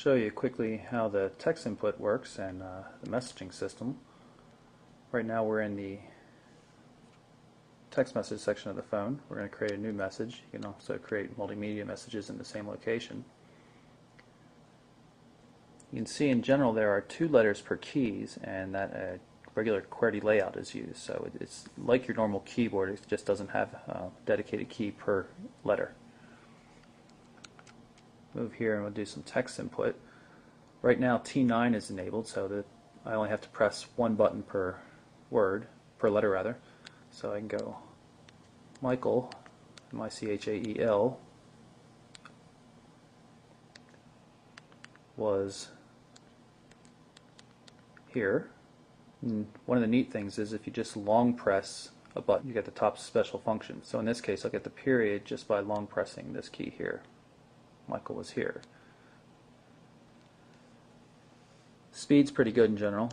show you quickly how the text input works and the messaging system. Right now we're in the text message section of the phone. We're going to create a new message. You can also create multimedia messages in the same location. You can see in general there are 2 letters per keys, and that a regular QWERTY layout is used. So it's like your normal keyboard, it just doesn't have a dedicated key per letter. Move here and we'll do some text input. Right now T9 is enabled, so that I only have to press 1 button per letter rather. So I can go Michael, M-I-C-H-A-E-L, was here. And one of the neat things is if you just long press a button, you get the top special function. So in this case I'll get the period just by long pressing this key here. Michael was here. Speed's pretty good in general.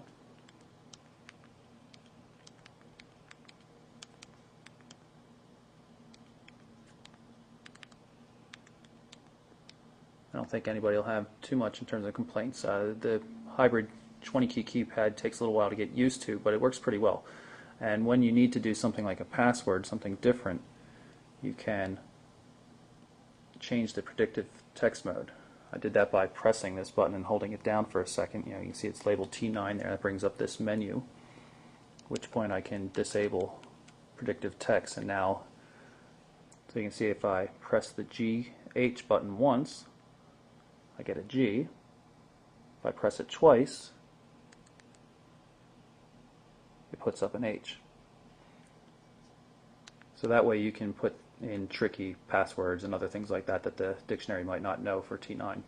I don't think anybody will have too much in terms of complaints. The hybrid 20-key keypad takes a little while to get used to, but it works pretty well. And when you need to do something like a password, something different, you can change the predictive text mode. I did that by pressing this button and holding it down for a second. You can see it's labeled T9 there. That brings up this menu, at which point I can disable predictive text. And now, so you can see if I press the GH button once, I get a G. If I press it twice, it puts up an H. So that way you can put in tricky passwords and other things like that that the dictionary might not know for T9.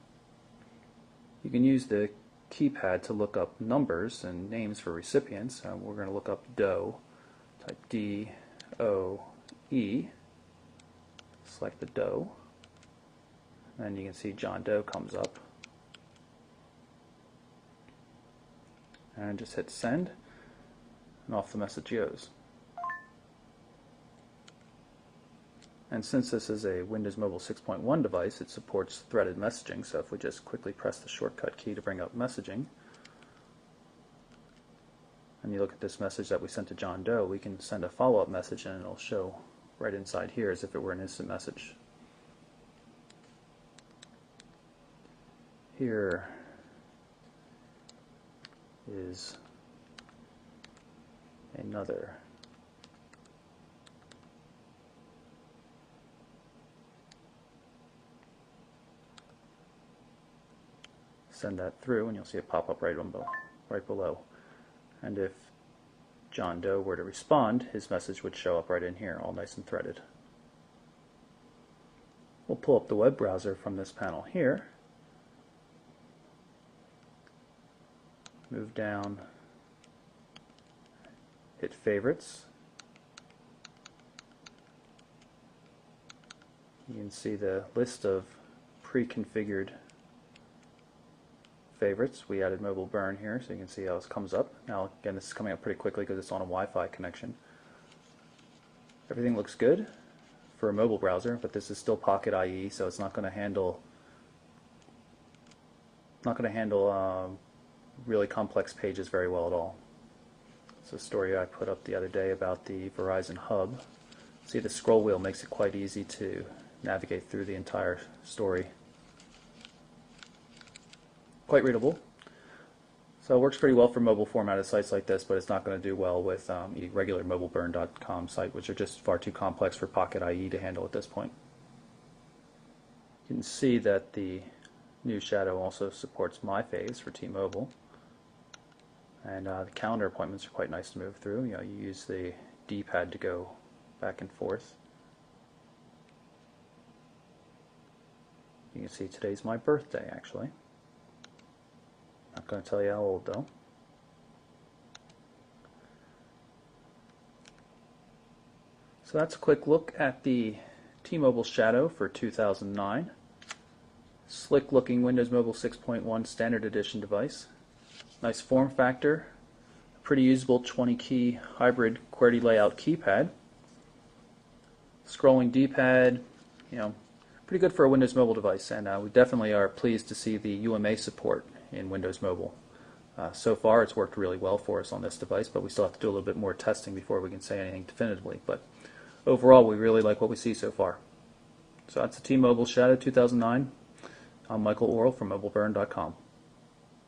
You can use the keypad to look up numbers and names for recipients. We're going to look up Doe. Type D-O-E. Select the Doe. And you can see John Doe comes up. And just hit send, and off the message goes. And since this is a Windows Mobile 6.1 device, it supports threaded messaging, so if we just quickly press the shortcut key to bring up messaging, and you look at this message that we sent to John Doe, we can send a follow-up message and it'll show right inside here as if it were an instant message. Here is another send that through and you'll see it pop up right below. And if John Doe were to respond, his message would show up right in here, all nice and threaded. We'll pull up the web browser from this panel here. Move down, hit favorites. You can see the list of pre-configured favorites. We added Mobile Burn here, so you can see how this comes up. Now again, this is coming up pretty quickly because it's on a Wi-Fi connection. Everything looks good for a mobile browser, but this is still Pocket IE, so it's not going to handle really complex pages very well at all. It's a story I put up the other day about the Verizon Hub. See, the scroll wheel makes it quite easy to navigate through the entire story. Quite readable. So it works pretty well for mobile formatted sites like this, but it's not going to do well with a regular mobileburn.com site, which are just far too complex for Pocket IE to handle at this point. You can see that the new Shadow also supports MyPhase for T-Mobile. And the calendar appointments are quite nice to move through. You use the D-pad to go back and forth. You can see today's my birthday, actually. Not going to tell you how old, though. So that's a quick look at the T-Mobile Shadow for 2009. Slick looking Windows Mobile 6.1 Standard Edition device. Nice form factor, pretty usable 20-key hybrid QWERTY layout keypad. Scrolling D-pad, pretty good for a Windows Mobile device, and we definitely are pleased to see the UMA support in Windows Mobile. So far, it's worked really well for us on this device, but we still have to do a little bit more testing before we can say anything definitively. But overall, we really like what we see so far. So that's the T-Mobile Shadow 2009. I'm Michael Orrell from MobileBurn.com.